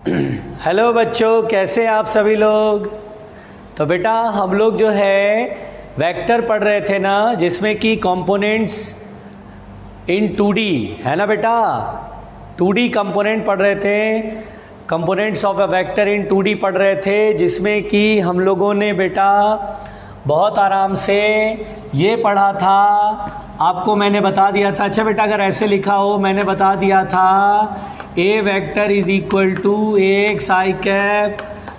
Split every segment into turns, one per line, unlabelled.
Hello बच्चों, कैसे हैं आप सभी लोग। तो बेटा हम लोग जो है वेक्टर पढ़ रहे थे ना, जिसमें कि कंपोनेंट्स इन 2D है ना बेटा। 2D कंपोनेंट पढ़ रहे थे, components of a vector in 2D पढ़ रहे थे, जिसमें कि हम लोगों ने बेटा बहुत आराम से ये पढ़ा था। आपको मैंने बता दिया था, अच्छा बेटा अगर ऐसे लिखा हो, मैंने बता दिया था A vector is equal to A X I cap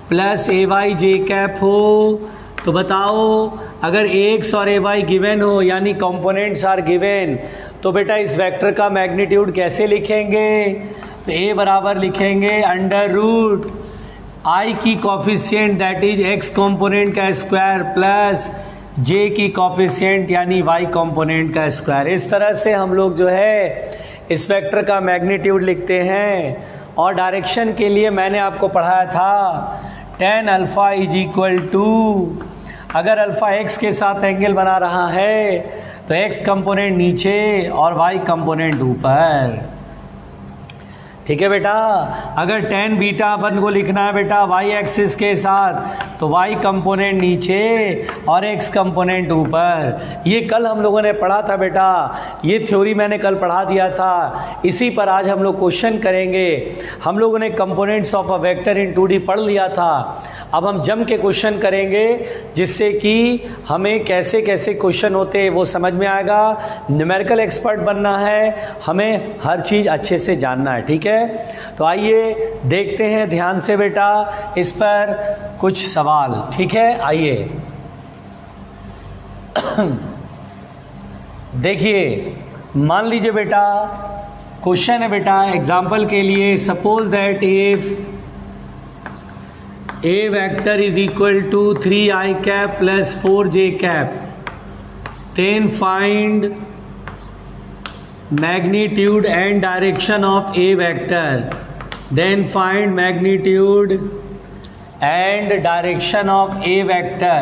plus A Y J cap हो। तो बताओ अगर ए एक्स और ए वाई गिवन हो, यानी कंपोनेंट्स आर गिवन, तो बेटा इस वेक्टर का मैग्नीट्यूड कैसे लिखेंगे। तो ए बराबर लिखेंगे अंडर रूट आई की coefficient that is x component का स्क्वायर प्लस जे की कॉफिशिएंट यानी वाई कंपोनेंट का स्क्वायर। इस तरह से हम लोग जो है इस वेक्टर का मैग्नीट्यूड लिखते हैं। और डायरेक्शन के लिए मैंने आपको पढ़ाया था tan alpha is equal to, अगर अल्फ़ा x के साथ एंगल बना रहा है तो x कंपोनेंट नीचे और y कंपोनेंट ऊपर। ठीक है बेटा। अगर tan बीटा अपन को लिखना है बेटा y एक्सिस के साथ, तो y कंपोनेंट नीचे और x कंपोनेंट ऊपर। ये कल हम लोगों ने पढ़ा था बेटा, ये थ्योरी मैंने कल पढ़ा दिया था। इसी पर आज हम लोग क्वेश्चन करेंगे। हम लोगों ने components of a vector in 2D पढ़ लिया था। अब हम जम के क्वेश्चन करेंगे, जिससे कि हमें कैसे कैसे क्वेश्चन होते हैं वो समझ में आएगा। न्यूमेरिकल एक्सपर्ट बनना है, हमें हर चीज़ अच्छे से जानना है। ठीक है, तो आइए देखते हैं ध्यान से बेटा इस पर कुछ सवाल। ठीक है, आइए देखिए, मान लीजिए बेटा क्वेश्चन है बेटा एग्जाम्पल के लिए, suppose that if A vector is equal to 3i cap plus 4j cap, then find magnitude and direction of A vector. Then find magnitude and direction of A vector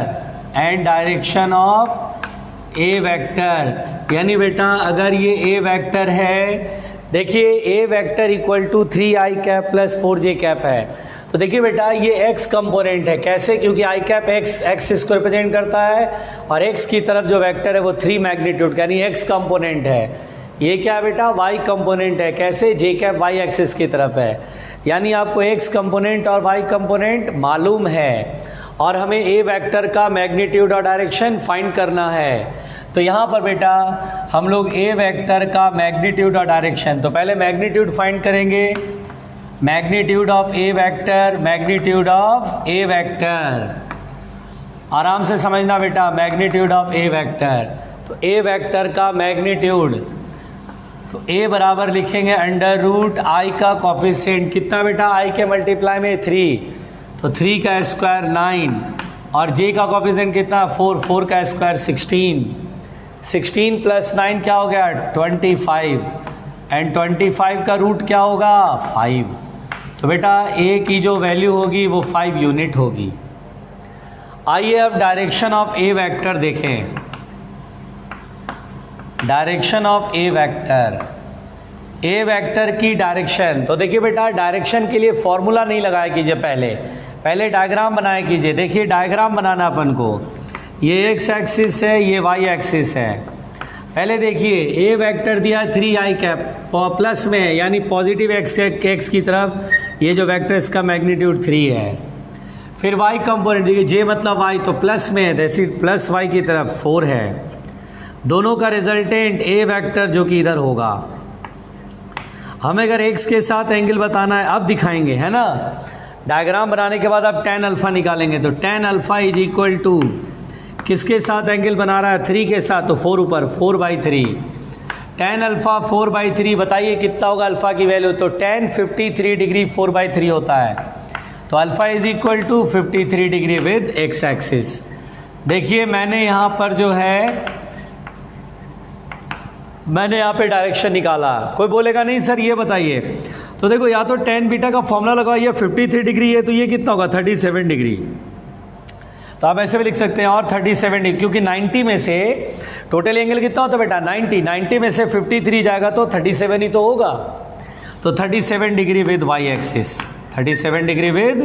and direction of A vector। यानी बेटा अगर ये A vector है, देखिए A vector equal to 3i cap plus 4j cap है। तो देखिए बेटा ये x कंपोनेंट है। कैसे? क्योंकि आई कैप x इसको रिप्रेजेंट करता है और x की तरफ जो वेक्टर है वो 3 मैग्नीट्यूड यानी x कंपोनेंट है। ये क्या है बेटा? y कंपोनेंट है। कैसे? j कैप y एक्सिस की तरफ है, यानी आपको x कंपोनेंट और y कंपोनेंट मालूम है और हमें a वेक्टर का मैग्नीट्यूड और डायरेक्शन फाइंड करना है। तो यहाँ पर बेटा हम लोग a वेक्टर का मैग्नीट्यूड और डायरेक्शन, तो पहले मैग्नीट्यूड फाइंड करेंगे। Magnitude of A vector, magnitude of A vector, आराम से समझना बेटा, मैग्नीट्यूड ऑफ ए वेक्टर। तो ए वेक्टर का मैग्नीट्यूड, तो ए बराबर लिखेंगे अंडर रूट आई का कॉफिशिएंट कितना बेटा? आई के मल्टीप्लाई में 3, तो 3 का स्क्वायर 9 और जे का कॉफिशिएंट कितना? 4, 4 का स्क्वायर 16, 16 प्लस 9 क्या हो गया? 25 एंड 25 का रूट क्या होगा? 5। तो बेटा ए की जो वैल्यू होगी वो 5 यूनिट होगी। आइए अब डायरेक्शन ऑफ ए वेक्टर देखें। Direction of A vector, A vector की डायरेक्शन, तो देखिए बेटा डायरेक्शन के लिए फॉर्मूला नहीं लगाया कीजिए, पहले डायग्राम बनाया कीजिए। देखिए डायग्राम बनाना अपन को, ये एक्स एक्सिस है, ये वाई एक्सिस है। पहले देखिए ए वेक्टर दिया 3i कैप प्लस में, यानी पॉजिटिव एक्स की तरफ, ये जो वेक्टर इसका मैग्नीट्यूड 3 है। फिर y कंपोनेंट देखिए, जे मतलब y, तो प्लस में जैसे प्लस y की तरफ 4 है। दोनों का रिजल्टेंट a वेक्टर जो कि इधर होगा। हमें अगर x के साथ एंगल बताना है, अब दिखाएंगे है ना। डायग्राम बनाने के बाद अब tan अल्फ़ा निकालेंगे, तो tan alpha is equal to किसके साथ एंगल बना रहा है? 3 के साथ, तो 4 ऊपर 4/3। tan अल्फ़ा 4/3, बताइए कितना होगा अल्फ़ा की वैल्यू? तो tan 53 डिग्री 4/3 होता है। तो alpha is equal to 53 degree with X axis. देखिए मैंने यहाँ पर जो है, मैंने यहाँ पे डायरेक्शन निकाला। कोई बोलेगा नहीं सर ये बताइए, तो देखो या तो tan बीटा का फॉर्मूला लगाओ, ये 53 डिग्री है तो ये कितना होगा? 37 डिग्री। तो आप ऐसे भी लिख सकते हैं और 37 डिग्री, क्योंकि 90 में से टोटल एंगल कितना होता है बेटा? 90 में से 53 जाएगा तो 37 ही तो होगा। तो 37 degree with Y axis. 37 degree with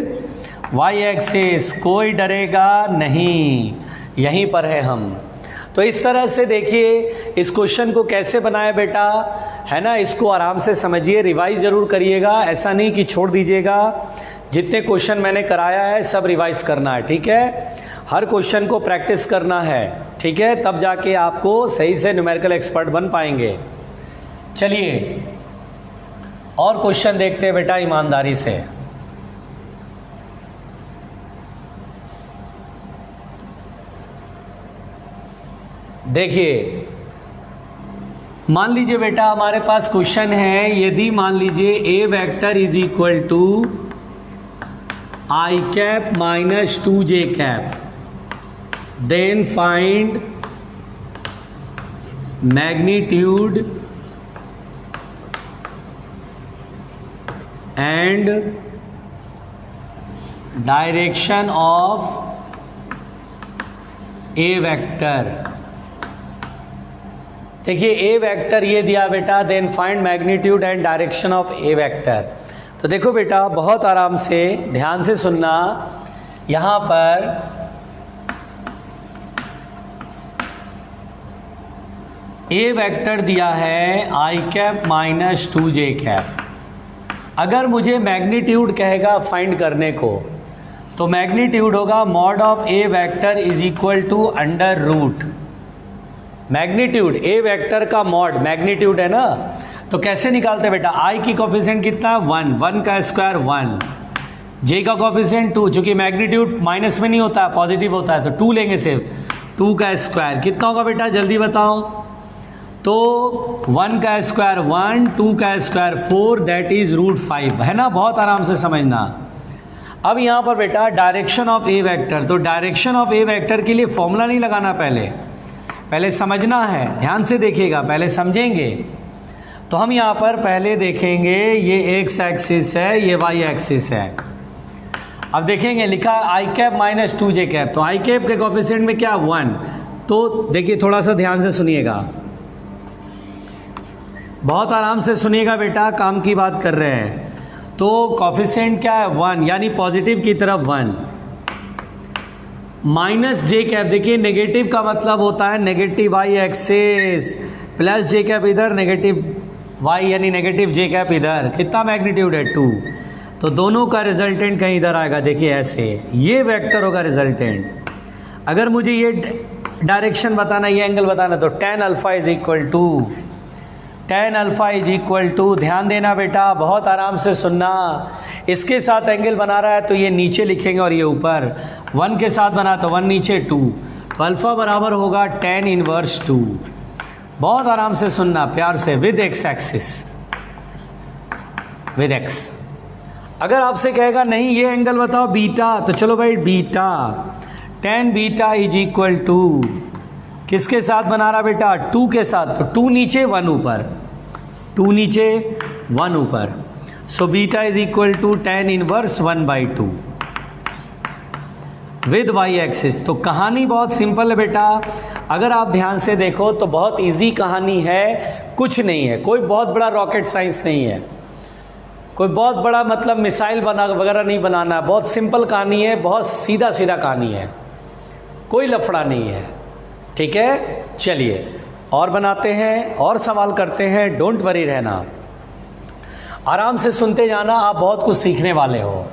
Y axis, कोई डरेगा नहीं, यहीं पर है हम। तो इस तरह से देखिए इस क्वेश्चन को कैसे बनाया बेटा, है ना, इसको आराम से समझिए, रिवाइज जरूर करिएगा, ऐसा नहीं कि छोड़ दीजिएगा। जितने क्वेश्चन मैंने कराया है सब रिवाइज करना है, ठीक है, हर क्वेश्चन को प्रैक्टिस करना है, ठीक है, तब जाके आपको सही से न्यूमेरिकल एक्सपर्ट बन पाएंगे। चलिए और क्वेश्चन देखते हैं बेटा ईमानदारी से। देखिए मान लीजिए बेटा हमारे पास क्वेश्चन है, यदि मान लीजिए A vector is equal to I cap minus 2j cap, then find magnitude and direction of A vector. देखिए ए वेक्टर ये दिया बेटा, then find magnitude and direction of A vector. तो देखो बेटा बहुत आराम से ध्यान से सुनना, यहाँ पर ए वेक्टर दिया है आई कैप माइनस 2j कैप। अगर मुझे मैग्नीट्यूड कहेगा फाइंड करने को, तो मैग्नीट्यूड होगा mod of A vector is equal to under root magnitude, A vector का मॉड मैग्नीट्यूड है ना, तो कैसे निकालते बेटा, आई की कोफिशिएंट कितना है 1, 1 का स्क्वायर 1, जे का कोफिशिएंट 2, चूंकि मैग्नीट्यूड माइनस में नहीं होता है पॉजिटिव होता है, तो 2 लेंगे सिर्फ, 2 का स्क्वायर कितना होगा बेटा जल्दी बताओ, तो 1 का स्क्वायर 1, 2 का स्क्वायर 4, दैट इज √5, है ना, बहुत आराम से समझना। अब यहाँ पर बेटा डायरेक्शन ऑफ ए वेक्टर, तो डायरेक्शन ऑफ ए वेक्टर के लिए फॉर्मूला नहीं लगाना, पहले समझना है, ध्यान से देखिएगा, पहले समझेंगे। तो हम यहाँ पर पहले देखेंगे ये एक्स एक्सिस है, ये वाई एक्सिस है। अब देखेंगे लिखा आई कैप माइनस 2j कैप, तो आई कैप के कोफिशिएंट में क्या 1, तो देखिए थोड़ा सा ध्यान से सुनिएगा, बहुत आराम से सुनिएगा बेटा, काम की बात कर रहे हैं। तो कोफिशिएंट क्या है 1, यानी पॉजिटिव की तरफ 1, माइनस जे कैप, देखिए नेगेटिव का मतलब होता है negative Y axis, plus J cap इधर, नेगेटिव वाई यानी नेगेटिव जे कैप इधर, कितना मैग्नीट्यूड है 2, तो दोनों का रिजल्टेंट कहीं इधर आएगा, देखिए ऐसे, ये वेक्टर होगा रिजल्टेंट। अगर मुझे ये डायरेक्शन बताना, ये एंगल बताना, तो tan alpha is equal to, ध्यान देना बेटा, बहुत आराम से सुनना, इसके साथ एंगल बना रहा है तो ये नीचे लिखेंगे और ये ऊपर, 1 के साथ बना तो 1 नीचे 2, तो अल्फा बराबर होगा tan इनवर्स 2। बहुत आराम से सुनना प्यार से, with X axis, with x. अगर आपसे कहेगा नहीं ये एंगल बताओ बीटा, तो चलो भाई beta, tan beta is equal to, किसके साथ बना रहा बेटा 2 के साथ, तो 2 नीचे 1 ऊपर, 2 नीचे 1 ऊपर, so beta is equal to tan inverse 1/2 with Y axis. तो कहानी बहुत सिंपल है बेटा, अगर आप ध्यान से देखो तो बहुत इजी कहानी है, कुछ नहीं है, कोई बहुत बड़ा रॉकेट साइंस नहीं है, कोई बहुत बड़ा मतलब मिसाइल बना वगैरह नहीं बनाना, बहुत सिंपल कहानी है, बहुत सीधा सीधा कहानी है, कोई लफड़ा नहीं है, ठीक है। चलिए और बनाते हैं और सवाल करते हैं, डोंट वरी रहना, आराम से सुनते जाना, आप बहुत कुछ सीखने वाले हो।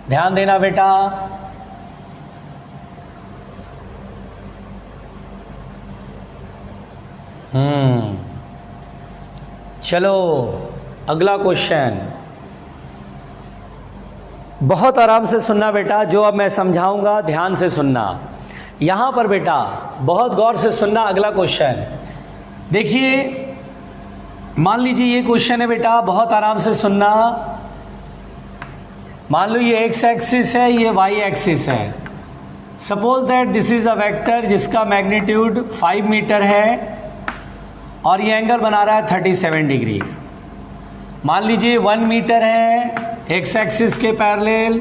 ध्यान देना बेटा, चलो अगला क्वेश्चन, बहुत आराम से सुनना बेटा, जो अब मैं समझाऊंगा ध्यान से सुनना। यहाँ पर बेटा बहुत गौर से सुनना, अगला क्वेश्चन देखिए, मान लीजिए ये क्वेश्चन है बेटा, बहुत आराम से सुनना। मान लो ये एक्स एक्सिस है, ये वाई एक्सिस है। Suppose that this is a vector जिसका मैग्नीट्यूड 5 मीटर है और ये एंगल बना रहा है 37 डिग्री। मान लीजिए 1 मीटर है एक्स एक्सिस के पैरेलल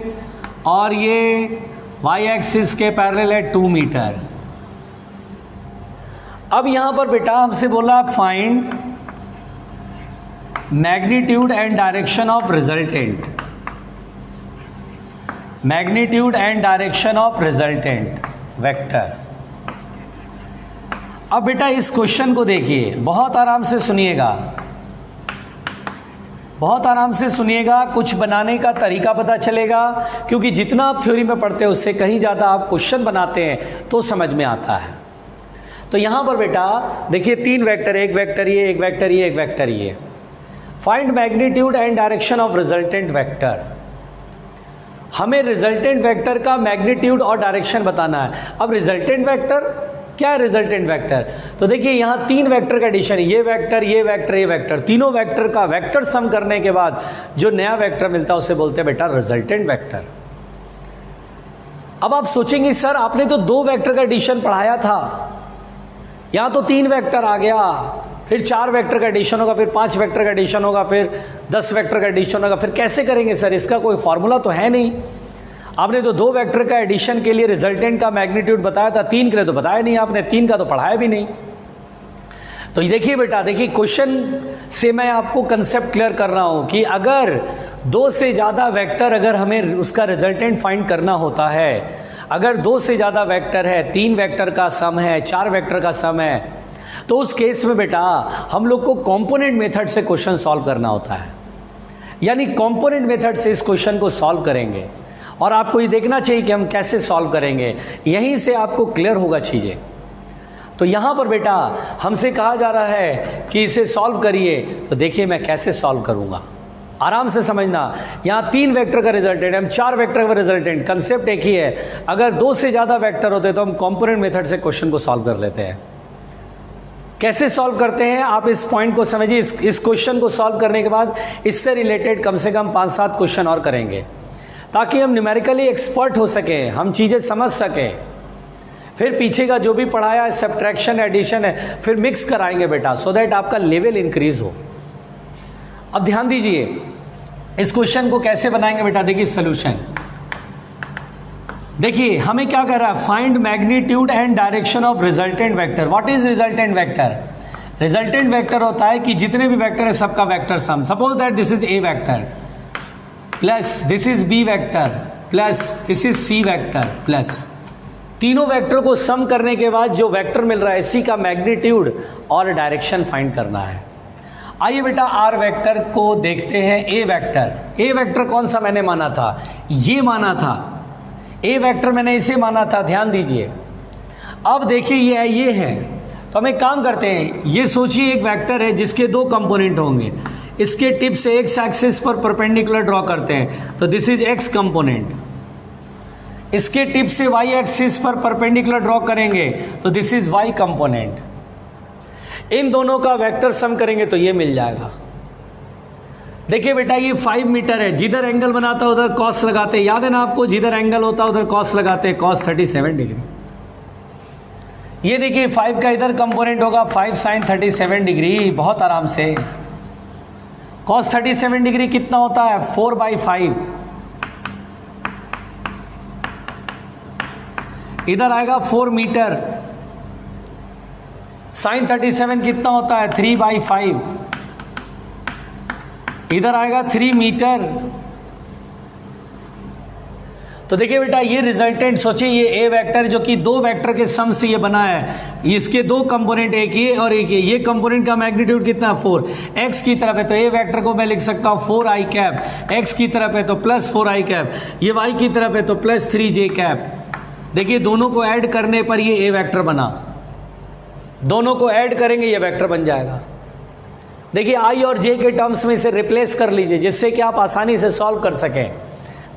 और ये वाई एक्सिस के पैरेलल है 2 मीटर। अब यहां पर बेटा हमसे बोला find magnitude and direction of resultant, magnitude and direction of resultant vector. अब बेटा इस क्वेश्चन को देखिए, बहुत आराम से सुनिएगा, बहुत आराम से सुनिएगा, कुछ बनाने का तरीका पता चलेगा, क्योंकि जितना आप थ्योरी में पढ़ते हैं उससे कहीं ज़्यादा आप क्वेश्चन बनाते हैं तो समझ में आता है। तो यहाँ पर बेटा देखिए 3 वेक्टर, एक वेक्टर ये, एक वेक्टर ये, एक वेक्टर ये। Find magnitude and direction of resultant vector. हमें रिजल्टेंट वेक्टर का मैग्नीट्यूड और डायरेक्शन बताना है। अब रिजल्टेंट वेक्टर क्या है? रिजल्टेंट वेक्टर, तो देखिए यहाँ 3 वेक्टर का एडिशन है, ये वेक्टर, ये वेक्टर, ये वेक्टर, तीनों वेक्टर का वेक्टर सम करने के बाद जो नया वेक्टर मिलता है उसे बोलते हैं बेटा रिजल्टेंट वेक्टर। अब आप सोचेंगे सर आपने तो 2 वेक्टर का एडिशन पढ़ाया था, यहाँ तो 3 वेक्टर आ गया, फिर 4 वेक्टर का एडिशन होगा, फिर 5 वेक्टर का एडिशन होगा, फिर 10 वेक्टर का एडिशन होगा, फिर कैसे करेंगे सर? इसका कोई फॉर्मूला तो है नहीं। आपने तो 2 वेक्टर का एडिशन के लिए रिजल्टेंट का मैग्नीट्यूड बताया था, 3 के लिए तो बताया नहीं आपने, 3 का तो पढ़ाया भी नहीं। तो देखिए बेटा, देखिए क्वेश्चन से मैं आपको कंसेप्ट क्लियर कर रहा हूं कि अगर 2 से ज़्यादा वेक्टर, अगर हमें उसका रिजल्टेंट फाइंड करना होता है, अगर 2 से ज़्यादा वेक्टर है, 3 वेक्टर का सम है, 4 वेक्टर का सम है, तो उस केस में बेटा हम लोग को कंपोनेंट मेथड से क्वेश्चन सॉल्व करना होता है, यानी कंपोनेंट मेथड से इस क्वेश्चन को सॉल्व करेंगे। और आपको ये देखना चाहिए कि हम कैसे सॉल्व करेंगे, यहीं से आपको क्लियर होगा चीज़ें। तो यहाँ पर बेटा हमसे कहा जा रहा है कि इसे सॉल्व करिए, तो देखिए मैं कैसे सॉल्व करूँगा, आराम से समझना। यहाँ 3 वेक्टर का रिजल्टेंट, हम 4 वेक्टर का रिजल्टेंट, कंसेप्ट एक ही है। अगर 2 से ज़्यादा वेक्टर होते तो हम कंपोनेंट मेथड से क्वेश्चन को सॉल्व कर लेते हैं। कैसे सॉल्व करते हैं आप इस पॉइंट को समझिए। इस क्वेश्चन को सॉल्व करने के बाद इससे रिलेटेड कम से कम 5-7 क्वेश्चन और करेंगे, ताकि हम न्यूमेरिकली एक्सपर्ट हो सकें, हम चीज़ें समझ सकें। फिर पीछे का जो भी पढ़ाया है, सब्ट्रैक्शन, एडिशन है, फिर मिक्स कराएंगे बेटा, सो दैट आपका लेवल इंक्रीज हो। अब ध्यान दीजिए इस क्वेश्चन को कैसे बनाएंगे बेटा। देखिए सोल्यूशन, देखिए हमें क्या कर रहा है, find magnitude and direction of resultant vector. What is resultant vector? Resultant vector होता है कि जितने भी वेक्टर है सबका vector sum. Suppose that this is A vector plus this is B vector plus this is C vector plus, तीनों vector को sum करने के बाद जो वेक्टर मिल रहा है इसी का मैग्नीट्यूड और डायरेक्शन फाइंड करना है। आइए बेटा आर वेक्टर को देखते हैं। ए वेक्टर, ए वेक्टर कौन सा मैंने माना था? ये माना था, ए वेक्टर मैंने इसे माना था, ध्यान दीजिए। अब देखिए ये है, तो हम एक काम करते हैं, ये सोचिए एक वेक्टर है जिसके 2 कंपोनेंट होंगे, इसके टिप से एक्स एक्सिस पर परपेंडिकुलर ड्रॉ करते हैं, तो दिस इज एक्स कंपोनेंट। इसके टिप से वाई एक्सिस पर परपेंडिकुलर ड्रॉ करेंगे तो दिस इज वाई कंपोनेंट। इन दोनों का वेक्टर सम करेंगे तो ये मिल जाएगा। देखिए बेटा ये 5 मीटर है, जिधर एंगल बनाता है उधर कॉस लगाते हैं, याद है ना आपको, जिधर एंगल होता है उधर कॉस लगाते हैं, कॉस 37 डिग्री। ये देखिए 5 का इधर कंपोनेंट होगा 5 sin 37 डिग्री, बहुत आराम से। कॉस 37 डिग्री कितना होता है? 4/5। इधर आएगा 4 मीटर। sin 37 कितना होता है? 3/5। इधर आएगा 3 मीटर। तो देखिए बेटा ये रिजल्टेंट, सोचिए ये ए वेक्टर जो कि 2 वेक्टर के सम से ये बना है, इसके 2 कंपोनेंट, एक ये और एक ये कंपोनेंट का मैग्नीट्यूड कितना है? 4। एक्स की तरफ है तो ए वेक्टर को मैं लिख सकता हूँ 4i कैप, एक्स की तरफ है तो प्लस 4i कैप, ये वाई की तरफ है तो प्लस 3j कैप। देखिए दोनों को ऐड करने पर ये ए वेक्टर बना, दोनों को ऐड करेंगे ये वेक्टर बन जाएगा। देखिए आई और जे के टर्म्स में इसे रिप्लेस कर लीजिए जिससे कि आप आसानी से सॉल्व कर सकें।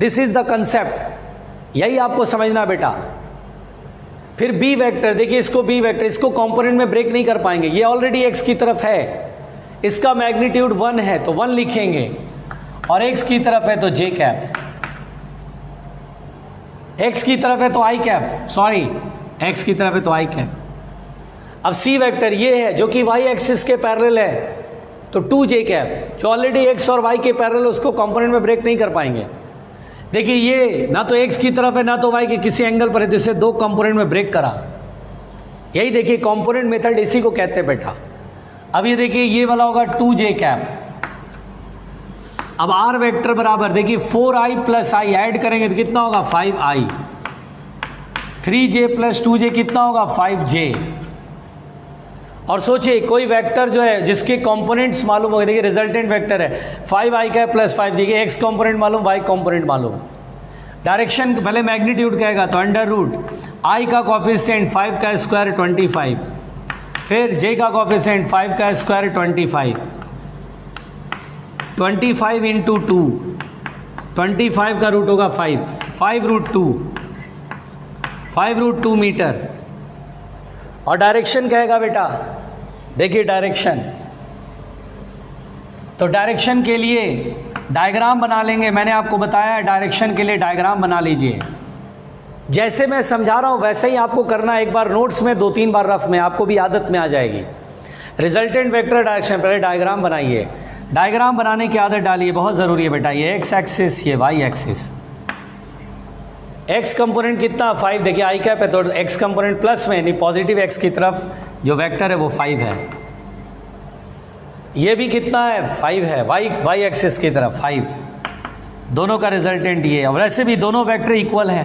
दिस इज द कंसेप्ट, यही आपको समझना बेटा। फिर बी वेक्टर, देखिए इसको बी वेक्टर, इसको कंपोनेंट में ब्रेक नहीं कर पाएंगे, ये ऑलरेडी एक्स की तरफ है, इसका मैग्नीट्यूड 1 है तो 1 लिखेंगे, और एक्स की तरफ है तो जे कैप, एक्स की तरफ है तो आई कैप, सॉरी एक्स की तरफ है तो आई कैप। अब सी वेक्टर ये है जो कि वाई एक्सिस के पैरेलल है तो 2j कैप, जो ऑलरेडी एक्स और वाई के पैरेलल, उसको कंपोनेंट में ब्रेक नहीं कर पाएंगे। देखिए ये ना तो एक्स की तरफ है ना तो वाई के, किसी एंगल पर है, जिससे 2 कंपोनेंट में ब्रेक करा। यही देखिए कंपोनेंट मेथड इसी को कहते हैं बेटा। अब ये देखिए ये वाला होगा 2j कैप, अब आर वेक्टर बराबर देखिए 4i प्लस आई ऐड करेंगे तो कितना होगा 5i, 3j प्लस 2j कितना होगा 5j। और सोचिए कोई वेक्टर जो है जिसके कंपोनेंट्स मालूम हो, देखिए रिजल्टेंट वेक्टर है 5i का प्लस 5j के, x कंपोनेंट मालूम, y कंपोनेंट मालूम। डायरेक्शन पहले मैग्नीट्यूड कहेगा तो अंडर रूट i का कॉफिशिएंट 5 का स्क्वायर 25, फिर j का कॉफिशिएंट 5 का स्क्वायर 25 इंटू 2, 25 का रूट होगा 5 रूट 2 मीटर। और डायरेक्शन कहेगा बेटा, देखिए डायरेक्शन, तो डायरेक्शन के लिए डायग्राम बना लेंगे। मैंने आपको बताया डायरेक्शन के लिए डायग्राम बना लीजिए। जैसे मैं समझा रहा हूँ वैसे ही आपको करना है, एक बार नोट्स में 2-3 बार रफ में, आपको भी आदत में आ जाएगी। रिजल्टेंट वेक्टर डायरेक्शन, पहले डायग्राम बनाइए, डायग्राम बनाने की आदत डालिए, बहुत ज़रूरी है बेटा। ये एक्स एक्सिस, ये वाई एक्सिस, एक्स कंपोनेंट कितना 5, देखिए आई कैप है तो एक्स कंपोनेंट प्लस में, यानी पॉजिटिव एक्स की तरफ जो वेक्टर है वो 5 है। ये भी कितना है 5 है, वाई एक्सिस की तरफ 5, दोनों का रिजल्टेंट ये है। और वैसे भी दोनों वेक्टर इक्वल है,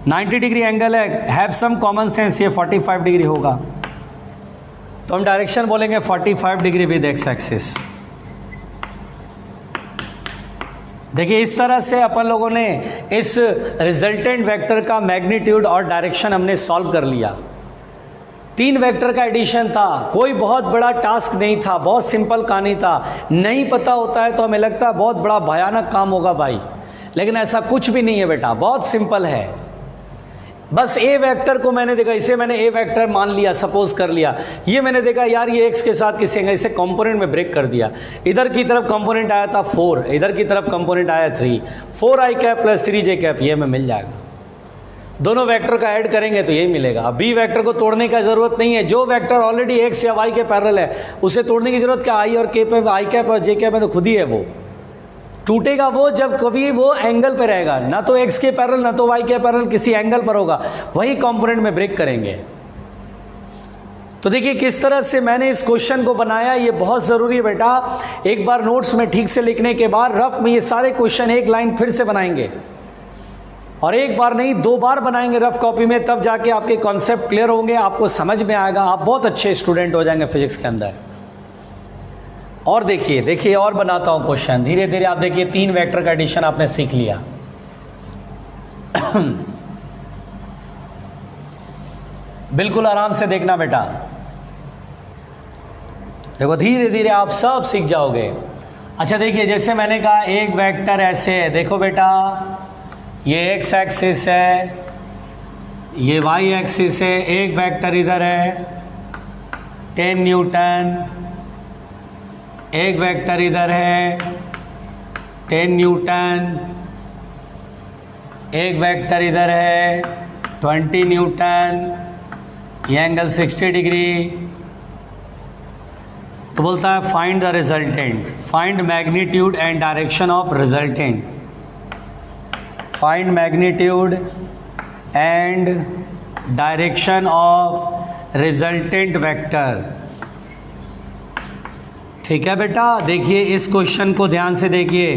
90 डिग्री एंगल है, हैव सम कॉमन सेंस, ये 45 डिग्री होगा तो हम डायरेक्शन बोलेंगे 45 डिग्री विद एक्स एक्सिस। देखिए इस तरह से अपन लोगों ने इस रिजल्टेंट वेक्टर का मैग्नीट्यूड और डायरेक्शन हमने सॉल्व कर लिया। 3 वेक्टर का एडिशन था, कोई बहुत बड़ा टास्क नहीं था, बहुत सिंपल कहानी था। नहीं पता होता है तो हमें लगता है बहुत बड़ा भयानक काम होगा भाई, लेकिन ऐसा कुछ भी नहीं है बेटा, बहुत सिंपल है। बस ए वेक्टर को मैंने देखा, इसे मैंने ए वेक्टर मान लिया, सपोज कर लिया। ये मैंने देखा यार ये एक्स के साथ किसी इसे कंपोनेंट में ब्रेक कर दिया। इधर की तरफ कंपोनेंट आया था 4, इधर की तरफ कंपोनेंट आया 3, 4i cap plus 3j cap, ये में मिल जाएगा। दोनों वेक्टर का ऐड करेंगे तो यही मिलेगा। अब बी वेक्टर को तोड़ने का जरूरत नहीं है, जो वेक्टर ऑलरेडी एक्स या वाई के पैरेलल है उसे तोड़ने की जरूरत क्या, आई और के पे, आई कैप और जे कैप है तो खुद ही है। वो टूटेगा वो जब कभी वो एंगल पे रहेगा, ना तो एक्स के पैरेलल ना तो वाई के पैरेलल, किसी एंगल पर होगा, वही कंपोनेंट में ब्रेक करेंगे। तो देखिए किस तरह से मैंने इस क्वेश्चन को बनाया, ये बहुत जरूरी है बेटा। एक बार नोट्स में ठीक से लिखने के बाद रफ में ये सारे क्वेश्चन एक लाइन फिर से बनाएंगे, और एक बार नहीं 2 बार बनाएंगे रफ कॉपी में, तब जाके आपके कॉन्सेप्ट क्लियर होंगे, आपको समझ में आएगा, आप बहुत अच्छे स्टूडेंट हो जाएंगे फिजिक्स के अंदर। और देखिए और बनाता हूं क्वेश्चन धीरे धीरे। आप देखिए 3 वेक्टर का एडिशन आपने सीख लिया। बिल्कुल आराम से देखना बेटा, देखो धीरे धीरे आप सब सीख जाओगे। अच्छा देखिए जैसे मैंने कहा एक वेक्टर ऐसे है, देखो बेटा ये एक्स एक्सिस है, ये वाई एक्सिस है, एक वेक्टर इधर है 10 न्यूटन, एक वेक्टर इधर है 10 न्यूटन, एक वेक्टर इधर है 20 न्यूटन, ये एंगल 60 डिग्री। तो बोलता है find the resultant, find magnitude and direction of resultant, find magnitude and direction of resultant vector. ठीक है बेटा, देखिए इस क्वेश्चन को ध्यान से देखिए,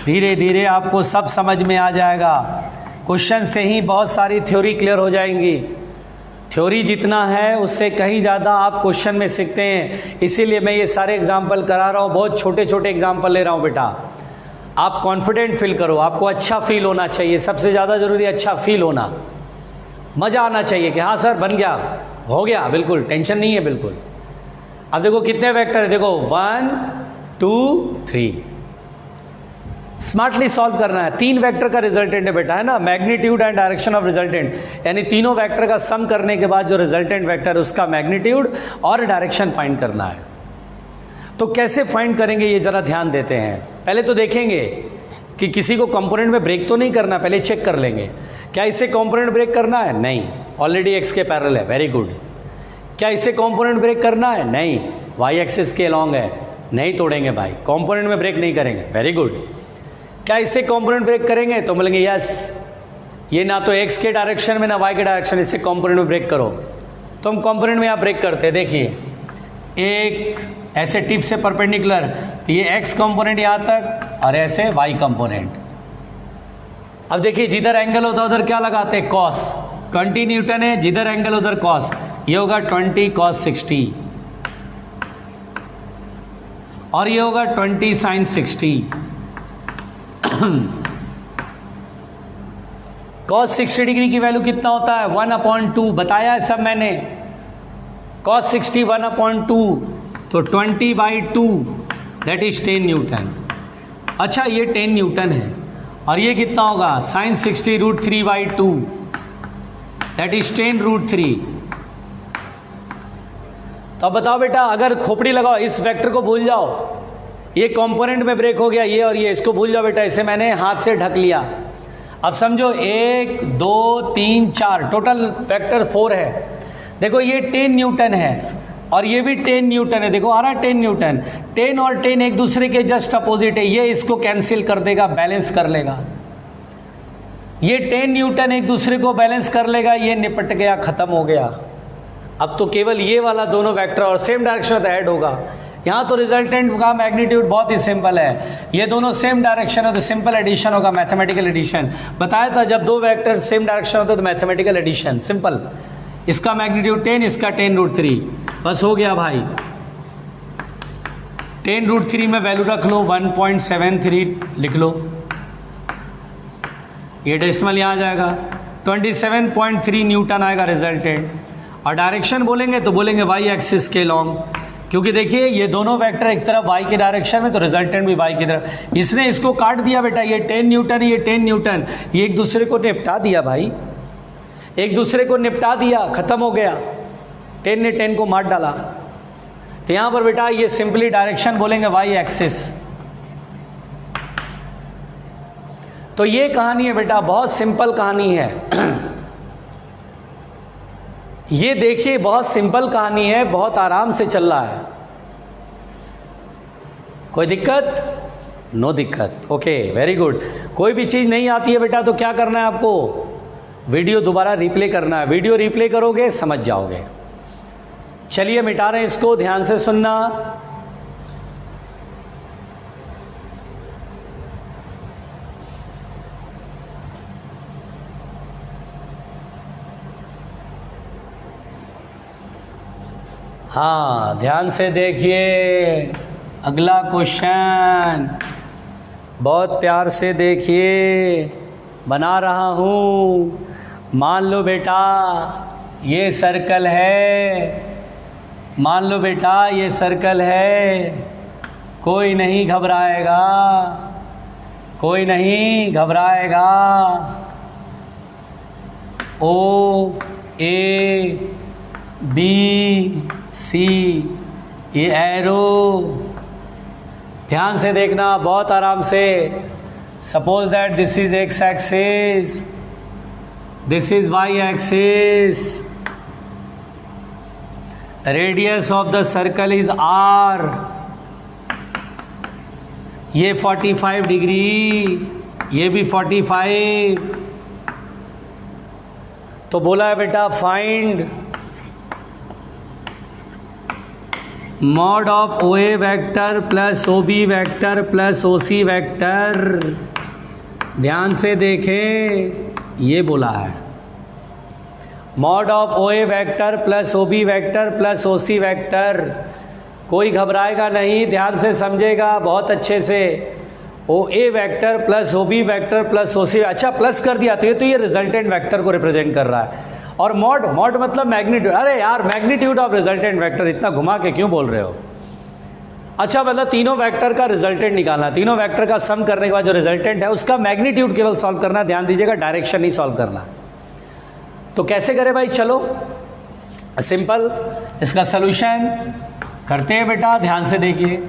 धीरे धीरे आपको सब समझ में आ जाएगा। क्वेश्चन से ही बहुत सारी थ्योरी क्लियर हो जाएंगी। थ्योरी जितना है उससे कहीं ज़्यादा आप क्वेश्चन में सीखते हैं, इसीलिए मैं ये सारे एग्जाम्पल करा रहा हूँ, बहुत छोटे छोटे एग्जाम्पल ले रहा हूँ बेटा। आप कॉन्फिडेंट फील करो, आपको अच्छा फील होना चाहिए, सबसे ज़्यादा ज़रूरी अच्छा फील होना, मज़ा आना चाहिए कि हाँ सर बन गया, हो गया, बिल्कुल टेंशन नहीं है बिल्कुल। अब देखो कितने वेक्टर है, देखो 1 2 3, स्मार्टली सॉल्व करना है। 3 वेक्टर का रिजल्टेंट है बेटा, है ना, magnitude and direction of resultant, यानी तीनों वेक्टर का सम करने के बाद जो रिजल्टेंट वेक्टर है उसका मैग्नीट्यूड और डायरेक्शन फाइंड करना है। तो कैसे फाइंड करेंगे ये जरा ध्यान देते हैं। पहले तो देखेंगे कि किसी को कंपोनेंट में ब्रेक तो नहीं करना, पहले चेक कर लेंगे क्या इसे कंपोनेंट ब्रेक करना है, नहीं, ऑलरेडी एक्स के पैरेलल है, वेरी गुड। क्या इसे कंपोनेंट ब्रेक करना है, नहीं, वाई एक्सिस के अलॉन्ग है, नहीं तोड़ेंगे भाई, कंपोनेंट में ब्रेक नहीं करेंगे, वेरी गुड। क्या इसे कंपोनेंट ब्रेक करेंगे, तो बोलेंगे यस, ये ना तो एक्स के डायरेक्शन में ना वाई के डायरेक्शन, इसे कंपोनेंट में ब्रेक करो। तो हम कंपोनेंट में यहाँ ब्रेक करते हैं। देखिए 1 ऐसे टिप से परपेंडिकुलर, तो ये एक्स कंपोनेंट यहाँ तक और ऐसे वाई कंपोनेंट। अब देखिए जिधर एंगल होता है उधर क्या लगाते हैं, कॉस। 20 न्यूटन है, जिधर एंगल उधर कॉस, ये होगा 20 cos 60 और ये होगा 20 sin 60। cos 60 डिग्री की वैल्यू कितना होता है, 1/2 बताया है सब मैंने। cos 60 1/2, तो 20/2 दैट इज 10 न्यूटन। अच्छा ये 10 न्यूटन है और ये कितना होगा, sin 60 √3/2 दैट इज 10 √3। तो अब बताओ बेटा, अगर खोपड़ी लगाओ, इस वेक्टर को भूल जाओ, ये कंपोनेंट में ब्रेक हो गया, ये और ये, इसको भूल जाओ बेटा, इसे मैंने हाथ से ढक लिया। अब समझो 1 2 3 4 टोटल वेक्टर 4 है। देखो ये 10 न्यूटन है और ये भी 10 न्यूटन है, देखो आ रहा है 10 न्यूटन। 10 और 10 एक दूसरे के जस्ट अपोजिट है, ये इसको कैंसिल कर देगा, बैलेंस कर लेगा। ये 10 न्यूटन एक दूसरे को बैलेंस कर लेगा, ये निपट गया, खत्म हो गया। अब तो केवल ये वाला दोनों वेक्टर और सेम डायरेक्शन में ऐड होगा। यहाँ तो रिजल्टेंट का मैग्नीट्यूड बहुत ही सिंपल है, ये दोनों सेम डायरेक्शन है तो सिंपल एडिशन होगा, मैथमेटिकल एडिशन। बताया था जब दो वेक्टर सेम डायरेक्शन होते तो मैथमेटिकल एडिशन सिंपल। इसका मैग्नीट्यूड 10, इसका 10 √3, बस हो गया भाई। 10 √3 में वैल्यू रख लो, 1.73 लिख लो, ये डेसिमल यहाँ आ जाएगा, 27.3 न्यूटन आएगा रिजल्टेंट। और डायरेक्शन बोलेंगे तो बोलेंगे वाई एक्सिस के लॉन्ग, क्योंकि देखिए ये दोनों वेक्टर एक तरफ वाई के डायरेक्शन में, तो रिजल्टेंट भी वाई की तरफ। इसने इसको काट दिया बेटा, ये 10 न्यूटन, ये 10 न्यूटन, ये एक दूसरे को निपटा दिया भाई, एक दूसरे को निपटा दिया, खत्म हो गया। 10 ने 10 को मार डाला। तो यहां पर बेटा ये सिंपली डायरेक्शन बोलेंगे वाई एक्सिस। तो ये कहानी है बेटा, बहुत सिंपल कहानी है। ये देखिए बहुत सिंपल कहानी है, बहुत आराम से चल रहा है, कोई दिक्कत? नो दिक्कत, ओके वेरी गुड। कोई भी चीज़ नहीं आती है बेटा तो क्या करना है आपको, वीडियो दोबारा रिप्ले करना है, वीडियो रिप्ले करोगे समझ जाओगे। चलिए मिटा रहे हैं इसको, ध्यान से सुनना। हाँ ध्यान से देखिए, अगला क्वेश्चन बहुत प्यार से देखिए, बना रहा हूँ। मान लो बेटा ये सर्कल है, मान लो बेटा ये सर्कल है, कोई नहीं घबराएगा, कोई नहीं घबराएगा। ओ ए बी सी, ये एरो, ध्यान से देखना बहुत आराम से। Suppose that this is X axis, this is Y axis, radius of the circle is R, ये 45 डिग्री, ये भी 45। तो बोला है बेटा find mod of O A vector plus O B vector plus O C vector. ध्यान से देखें, ये बोला है mod of O A vector plus O B vector plus O C vector. कोई घबराएगा नहीं, ध्यान से समझेगा बहुत अच्छे से। O A vector plus O B vector plus O C, अच्छा प्लस कर दिया तो ये रिजल्टेंट वैक्टर को रिप्रेजेंट कर रहा है। और मॉड, मॉड मतलब मैग्नीट्यूड। अरे यार मैग्नीट्यूड ऑफ रिजल्टेंट वेक्टर, इतना घुमा के क्यों बोल रहे हो? अच्छा मतलब तीनों वेक्टर का रिजल्टेंट निकालना, तीनों वेक्टर का सम करने के बाद जो रिजल्टेंट है उसका मैग्नीट्यूड केवल सॉल्व करना। ध्यान दीजिएगा, डायरेक्शन नहीं सॉल्व करना। तो कैसे करें भाई? चलो सिंपल, इसका सोल्यूशन करते हैं बेटा, ध्यान से देखिए।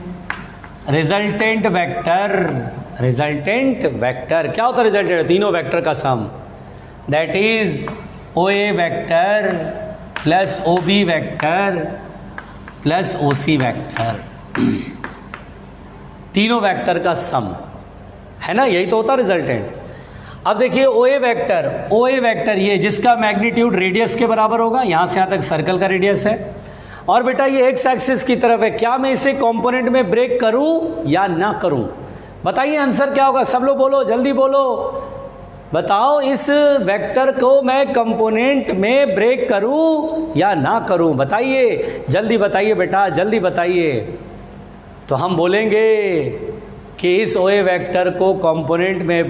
रिजल्टेंट वेक्टर, रिजल्टेंट वेक्टर क्या होता है? रिजल्टेंट तीनों वेक्टर का sum, that is O A vector plus O B vector plus O C vector, तीनों वेक्टर का सम है ना, यही तो होता है रिजल्टेंट। अब देखिए ओ ए वैक्टर ये जिसका मैग्नीट्यूड रेडियस के बराबर होगा, यहाँ से यहाँ तक सर्कल का रेडियस है। और बेटा ये एक्स एक्सिस की तरफ है, क्या मैं इसे कंपोनेंट में ब्रेक करूं या ना करूं? बताइए आंसर क्या होगा, सब लोग बोलो, जल्दी बोलो, बताओ इस वेक्टर को मैं कंपोनेंट में ब्रेक करूं या ना करूं? बताइए, जल्दी बताइए बेटा, जल्दी बताइए। तो हम बोलेंगे कि इस ओए वेक्टर को कंपोनेंट में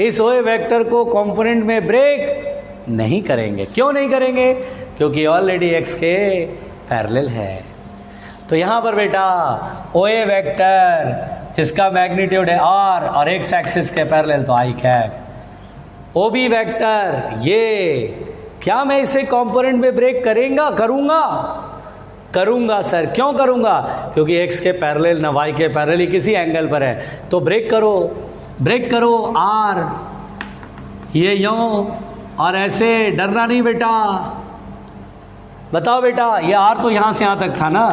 इस ओए वेक्टर को कंपोनेंट में ब्रेक नहीं करेंगे। क्यों नहीं करेंगे? क्योंकि ऑलरेडी एक्स के पैरेलल है। तो यहां पर बेटा ओए वेक्टर जिसका मैग्नीट्यूड है आर और एक्स एक्सिस के पैरेलल तो आई कैप। ओ बी वेक्टर ये, क्या मैं इसे कंपोनेंट में ब्रेक करूंगा सर। क्यों करूंगा? क्योंकि एक्स के पैरेलल ना वाई के पैरेलल ही किसी एंगल पर है, तो ब्रेक करो आर, ये यूं और ऐसे, डरना नहीं बेटा। बताओ बेटा, ये आर तो यहां से यहां तक था ना,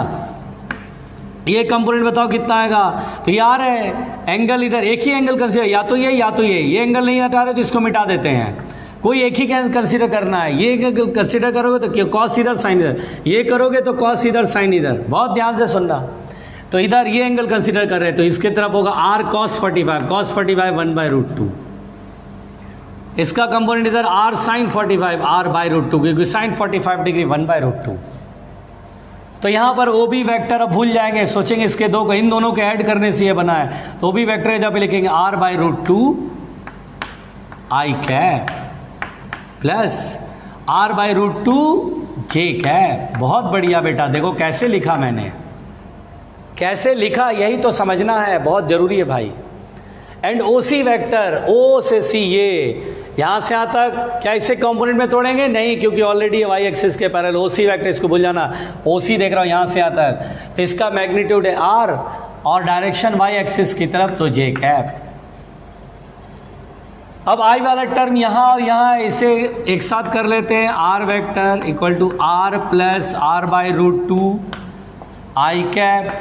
ये कंपोनेंट बताओ कितना आएगा? तो ये आर है, एंगल इधर एक ही एंगल कंसीडर, या तो ये एंगल नहीं हटा रहे तो इसको मिटा देते हैं, कोई एक ही कंसीडर करना है। ये कंसीडर करोगे तो कॉस इधर साइन इधर, ये करोगे तो कॉस इधर साइन इधर। बहुत ध्यान से सुनना। तो इधर ये एंगल कंसीडर कर रहे हैं तो इसके तरफ होगा आर कॉस 45, कॉस 45 1/√2। इसका कंपोनेंट इधर आर साइन 45, r/√2, क्योंकि साइन 45 डिग्री 1/√2। तो यहां पर ओ बी वेक्टर अब भूल जाएंगे, सोचेंगे इसके दो को, इन दोनों के ऐड करने से ये बना है। तो ओ बी वेक्टर जब लिखेंगे r/√2 I cap plus r/√2 J cap. बहुत बढ़िया बेटा, देखो कैसे लिखा मैंने, कैसे लिखा, यही तो समझना है, बहुत जरूरी है भाई। एंड ओ सी वेक्टर, ओ से सी, ये यहां से यहां तक, क्या इसे कंपोनेंट में तोड़ेंगे? नहीं, क्योंकि ऑलरेडी वाई एक्सिस के पैरेलल। ओ सी वेक्टर, इसको भूल जाना, ओ सी देख रहा हूं यहां से यहां तक, तो इसका मैग्नीट्यूड है आर और डायरेक्शन वाई एक्सिस की तरफ तो जे कैप। अब आई वाला टर्म यहां और यहां, इसे एक साथ कर लेते हैं, R vector equal to R plus r/√2 I cap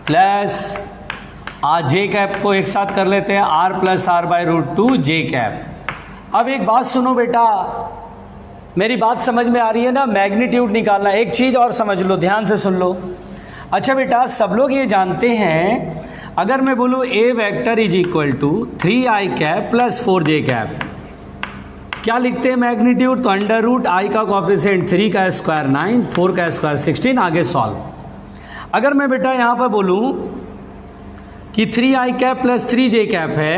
plus J cap को एक साथ कर लेते हैं, r प्लस r/√2 जे कैप। अब एक बात सुनो बेटा, मेरी बात समझ में आ रही है ना? मैग्नीट्यूड निकालना। एक चीज और समझ लो, ध्यान से सुन लो। अच्छा बेटा, सब लोग ये जानते हैं, अगर मैं बोलूं A vector is equal to 3i cap plus 4j cap, क्या लिखते हैं मैग्नीट्यूड? तो √i का कोफिशिएंट 3 का स्क्वायर 9, 4 का स्क्वायर 16, आगे सॉल्व। अगर मैं बेटा यहां पर बोलूं कि 3i cap plus 3j cap है,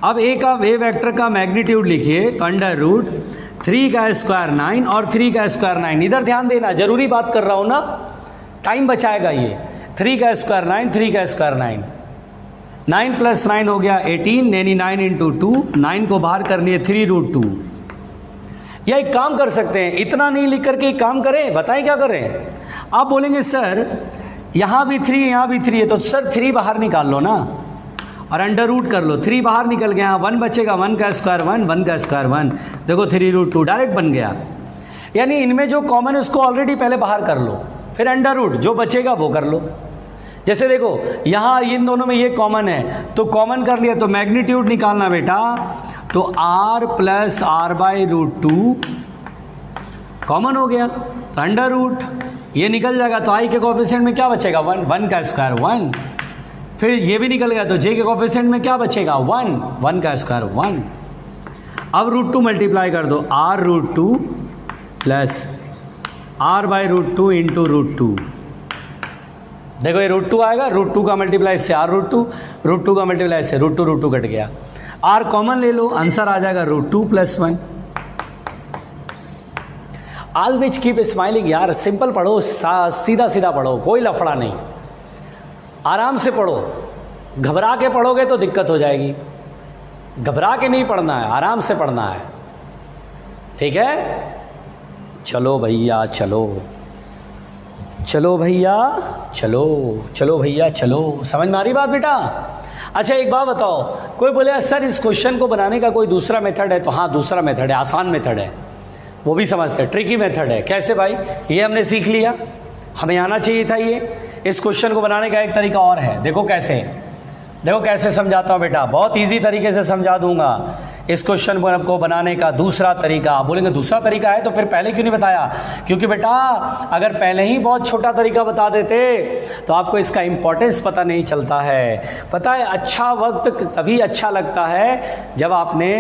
अब ए वेक्टर का मैग्नीट्यूड लिखिए, तो √3 का स्क्वायर 9 और 3 का स्क्वायर 9, इधर ध्यान देना, जरूरी बात कर रहा हूं ना, टाइम बचाएगा ये। 3 का स्क्वायर 9, 3 का स्क्वायर 9, 9 प्लस 9 हो गया 18, यानी 9 इंटू 2, 9 को बाहर कर लिए 3√2। या एक काम कर सकते हैं, इतना नहीं लिख करके एक काम करें, बताएं क्या करें? आप बोलेंगे सर यहां भी 3 यहां भी 3 है, तो सर 3 बाहर निकाल लो ना और √, कर लो। 3 बाहर निकल गया, 1 बचेगा, 1 का स्क्वायर 1, 1 का स्क्वायर 1, देखो 3√2 डायरेक्ट बन गया। यानी इनमें जो कॉमन है उसको ऑलरेडी पहले बाहर कर लो, फिर √, जो बचेगा वो कर लो। जैसे देखो यहां इन दोनों में ये कॉमन है, तो कॉमन कर लिया, तो मैग्नीट्यूड निकालना बेटा, तो r प्लस r/√2 कॉमन हो गया, तो √, ये निकल जाएगा, तो i के कोफिशिएंट में क्या बचेगा? 1, 1 का स्क्वायर 1, फिर ये भी निकल गया, तो j के कोफिशिएंट में क्या बचेगा? 1, 1 का स्क्वायर 1। अब √2 मल्टीप्लाई कर दो, r√2 प्लस r/√2 इंटू √2, देखो ये √2 आएगा, √2 का मल्टीप्लाई से r√2, √2 का मल्टीप्लाई से √2 कट गया, r कॉमन ले लो, आंसर आ जाएगा √2 + 1। ऑलवेज कीप स्माइलिंग यार, सिंपल पढ़ो, सीधा सीधा पढ़ो, कोई लफड़ा नहीं, आराम से पढ़ो। घबरा के पढ़ोगे तो दिक्कत हो जाएगी, घबरा के नहीं पढ़ना है, आराम से पढ़ना है, ठीक है? चलो भैया चलो, चलो भैया चलो, चलो भैया चलो, समझ में आ रही बात बेटा? अच्छा एक बात बताओ, कोई बोले सर इस क्वेश्चन को बनाने का कोई दूसरा मेथड है? तो हाँ दूसरा मेथड है, आसान मेथड है, वो भी समझते हैं, ट्रिकी मेथड है। कैसे भाई? ये हमने सीख लिया, हमें आना चाहिए था ये। इस क्वेश्चन को बनाने का एक तरीका और है, देखो कैसे, देखो कैसे समझाता हूँ बेटा, बहुत इजी तरीके से समझा दूंगा। इस क्वेश्चन को बनाने का दूसरा तरीका। आप बोलेंगे दूसरा तरीका है तो फिर पहले क्यों नहीं बताया? क्योंकि बेटा अगर पहले ही बहुत छोटा तरीका बता देते तो आपको इसका इंपॉर्टेंस पता नहीं चलता है। पता है अच्छा वक्त तभी अच्छा लगता है जब आपने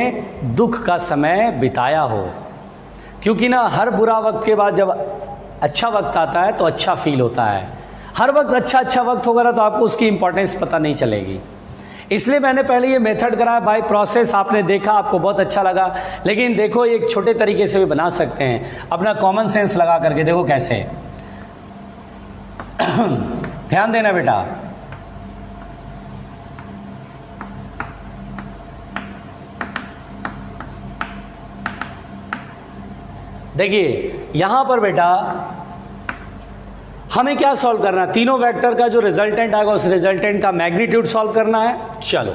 दुख का समय बिताया हो, क्योंकि ना हर बुरा वक्त के बाद जब अच्छा वक्त आता है तो अच्छा फील होता है। हर वक्त अच्छा वक्त होगा ना तो आपको उसकी इंपॉर्टेंस पता नहीं चलेगी। इसलिए मैंने पहले ये मेथड कराया बाय प्रोसेस, आपने देखा, आपको बहुत अच्छा लगा। लेकिन देखो एक छोटे तरीके से भी बना सकते हैं, अपना कॉमन सेंस लगा करके देखो कैसे। ध्यान देना बेटा, देखिए यहां पर बेटा हमें क्या सॉल्व करना है? तीनों वेक्टर का जो रिजल्टेंट आएगा उस रिजल्टेंट का मैग्नीट्यूड सॉल्व करना है। चलो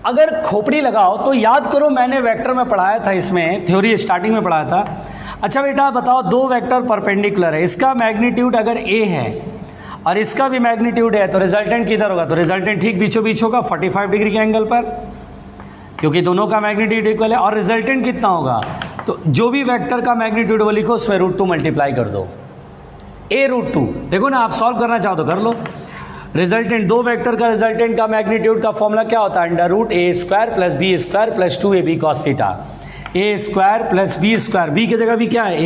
अगर खोपड़ी लगाओ तो याद करो मैंने वेक्टर में पढ़ाया था, इसमें थ्योरी स्टार्टिंग में पढ़ाया था। अच्छा बेटा बताओ, दो वेक्टर परपेंडिकुलर है, इसका मैग्नीट्यूड अगर ए है और इसका भी मैग्नीट्यूड है तो रिजल्टेंट किधर होगा? तो रिजल्टेंट ठीक बीचों बीच होगा 45 डिग्री के एंगल पर, क्योंकि दोनों का मैग्नीट्यूड इक्वल है। और रिजल्टेंट कितना होगा? तो जो भी वेक्टर का मैग्नीट्यूड वो लिखो, उसमें √2 मल्टीप्लाई कर दो, a√2। देखो ना, आप सॉल्व करना चाहो तो कर लो। रिजल्टेंट, दो वेक्टर का रिजल्टेंट का मैग्नीट्यूड का फॉर्मूला क्या होता है? √a² + b² + 2ab cos θ। a² + b², b की जगह भी क्या है?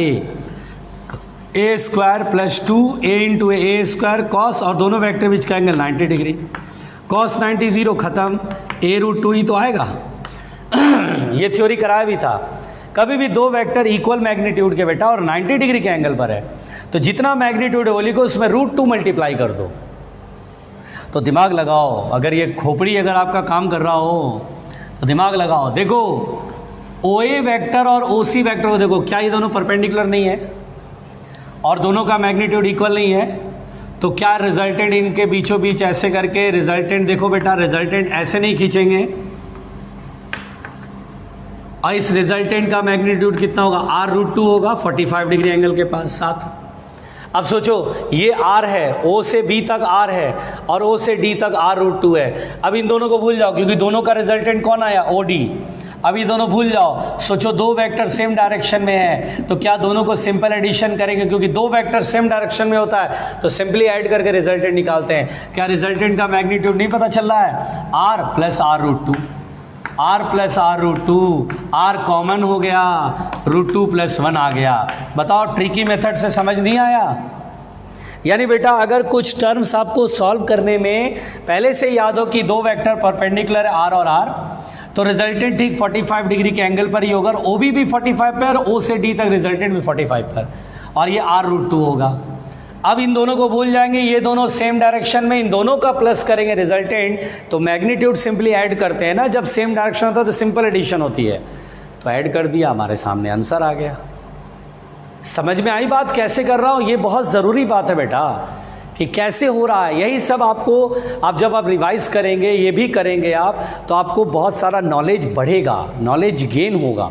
a² + 2a × a² cos, और दोनों वेक्टर बीच का एंगल 90 डिग्री, cos 90 0 खत्म, a√2 ही तो आएगा। ये थ्योरी कराया भी था। कभी भी दो वेक्टर इक्वल मैग्नीट्यूड के बेटा और 90 डिग्री के एंगल पर है तो जितना मैग्नीट्यूड है वो लिखो, उसमें √2 मल्टीप्लाई कर दो। तो दिमाग लगाओ, अगर ये खोपड़ी अगर आपका काम कर रहा हो तो दिमाग लगाओ। देखो OA वेक्टर और OC वेक्टर को देखो, क्या ये दोनों परपेंडिकुलर नहीं है और दोनों का मैग्नीट्यूड इक्वल नहीं है? तो क्या रिजल्टेंट इनके बीचों बीच ऐसे करके रिजल्टेंट, देखो बेटा रिजल्टेंट ऐसे नहीं खींचेंगे और इस रिजल्टेंट का मैग्नीट्यूड कितना होगा? r√2 होगा 45 डिग्री एंगल के पास साथ। अब सोचो ये r है, O से B तक r है और O से D तक r√2 है। अब इन दोनों को भूल जाओ क्योंकि दोनों का रिजल्टेंट कौन आया? OD। अब ये दोनों भूल जाओ। सोचो दो वेक्टर सेम डायरेक्शन में है तो क्या दोनों को सिंपल एडिशन करेंगे? क्योंकि दो वेक्टर सेम डायरेक्शन में होता है तो सिंपली ऐड करके रिजल्टेंट निकालते हैं। क्या रिजल्टेंट का मैग्नीट्यूड नहीं पता चल रहा है? r + r√2, r + r√2, r common हो गया, √2 + 1 आ गया। बताओ ट्रिकी मेथड से समझ नहीं आया? यानी बेटा अगर कुछ टर्म्स आपको सॉल्व करने में पहले से याद हो कि दो वेक्टर परपेंडिकुलर है r और r, तो रिजल्टेंट ठीक 45 डिग्री के एंगल पर ही होगा, OB भी 45 पर, O से D तक रिजल्टेंट भी 45 पर, और ये r√2 होगा। अब इन दोनों को भूल जाएंगे, ये दोनों सेम डायरेक्शन में, इन दोनों का प्लस करेंगे रिजल्टेंट, तो मैग्नीट्यूड सिंपली ऐड करते हैं ना, जब सेम डायरेक्शन होता है तो सिंपल एडिशन होती है। तो ऐड कर दिया, हमारे सामने आंसर आ गया। समझ में आई बात कैसे कर रहा हूँ? ये बहुत ज़रूरी बात है बेटा कि कैसे हो रहा है। यही सब आपको, आप जब आप रिवाइज करेंगे, ये भी करेंगे आप, तो आपको बहुत सारा नॉलेज बढ़ेगा, नॉलेज गेन होगा।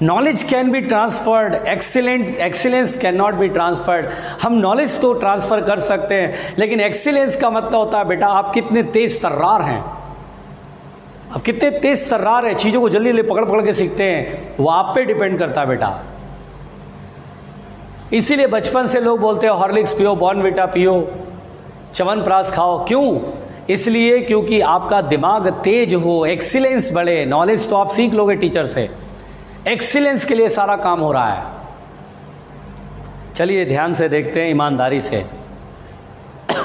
Knowledge can be transferred, excellence can not be transferred. हम नॉलेज तो ट्रांसफ़र कर सकते हैं लेकिन एक्सीलेंस का मतलब होता है बेटा आप कितने तेज तर्रार हैं, आप कितने तेज तर्रार हैं, चीज़ों को जल्दी जल्दी पकड़ पकड़ के सीखते हैं, वो आप पे डिपेंड करता है बेटा। इसीलिए बचपन से लोग बोलते हैं हॉर्लिक्स पियो, बॉर्नविटा पियो, च्यवनप्राश खाओ। क्यों? इसलिए क्योंकि आपका दिमाग तेज हो, एक्सीलेंस बढ़े। नॉलेज तो आप सीख लोगे टीचर से, एक्सीलेंस के लिए सारा काम हो रहा है। चलिए ध्यान से देखते हैं, ईमानदारी से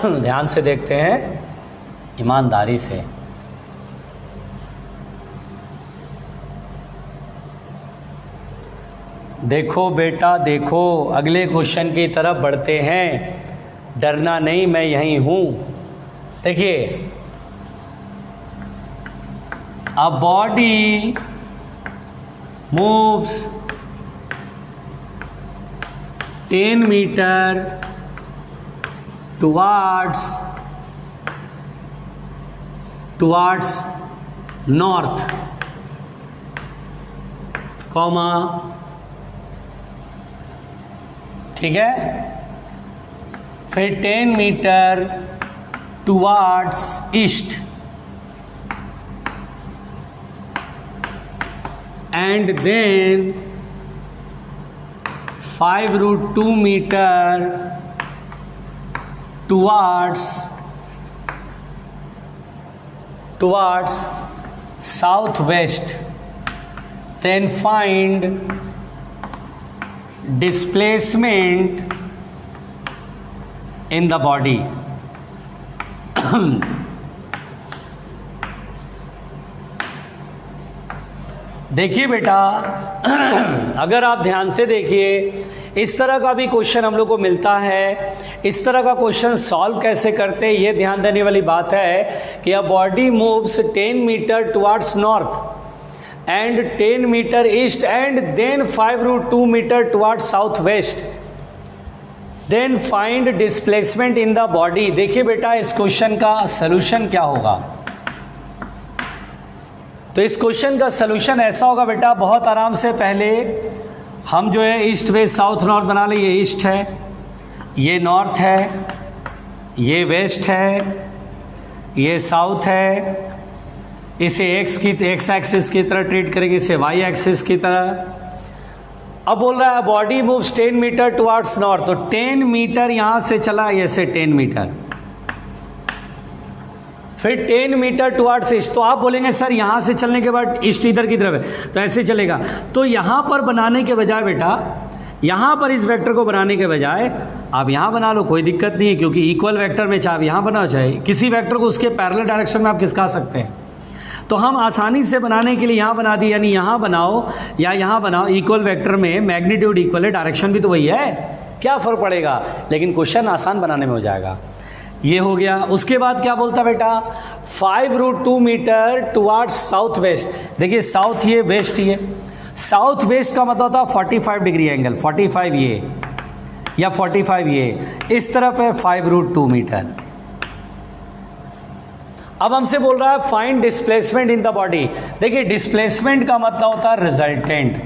ध्यान से देखते हैं, ईमानदारी से। देखो बेटा देखो, अगले क्वेश्चन की तरफ बढ़ते हैं। डरना नहीं, मैं यहीं हूं। देखिए, a body moves 10 meter towards north, comma, ठीक है, फिर 10 metre towards east, and then 5√2 meter towards southwest, then find displacement in the body. देखिए बेटा, अगर आप ध्यान से देखिए, इस तरह का भी क्वेश्चन हम लोग को मिलता है। इस तरह का क्वेश्चन सॉल्व कैसे करते हैं, ये ध्यान देने वाली बात है कि a body moves 10 metre towards north and 10 metre east and then 5√2 metre towards south west, then find displacement in the body. देखिए बेटा, इस क्वेश्चन का सलूशन क्या होगा। तो इस क्वेश्चन का सलूशन ऐसा होगा बेटा, बहुत आराम से पहले हम जो है ईस्ट वेस्ट साउथ नॉर्थ बना लें। ये ईस्ट है, ये नॉर्थ है, ये वेस्ट है, ये साउथ है। इसे एक्स एक्सिस की तरह ट्रीट करेंगे, इसे वाई एक्सिस की तरह। अब बोल रहा है body moves 10 metre towards north, तो 10 मीटर यहाँ से चला, ऐसे 10 मीटर, फिर 10 मीटर टुवर्ड्स ईस्ट। तो आप बोलेंगे सर यहाँ से चलने के बाद ईस्ट इधर की तरफ है, तो ऐसे चलेगा। तो यहाँ पर बनाने के बजाय बेटा, यहाँ पर इस वेक्टर को बनाने के बजाय आप यहाँ बना लो, कोई दिक्कत नहीं है, क्योंकि इक्वल वेक्टर में चाहे आप यहाँ बनाओ चाहे किसी वेक्टर को उसके पैरेलल डायरेक्शन में आप खिसका सकते हैं। तो हम आसानी से बनाने के लिए यहाँ बना दी, यानी यहाँ बनाओ या यहाँ बनाओ, इक्वल वेक्टर में मैग्नीट्यूड इक्वल है, डायरेक्शन भी तो वही है, क्या फ़र्क पड़ेगा, लेकिन क्वेश्चन आसान बनाने में हो जाएगा। ये हो गया। उसके बाद क्या बोलता बेटा, 5√2 मीटर टुवर्ड्स साउथ वेस्ट। देखिए साउथ ये, वेस्ट ये, साउथ वेस्ट का मतलब होता है 45 डिग्री एंगल, 45 ये या 45 ये, इस तरफ है 5√2 मीटर। अब हमसे बोल रहा है find displacement in the body. देखिए डिस्प्लेसमेंट का मतलब होता है रिजल्टेंट।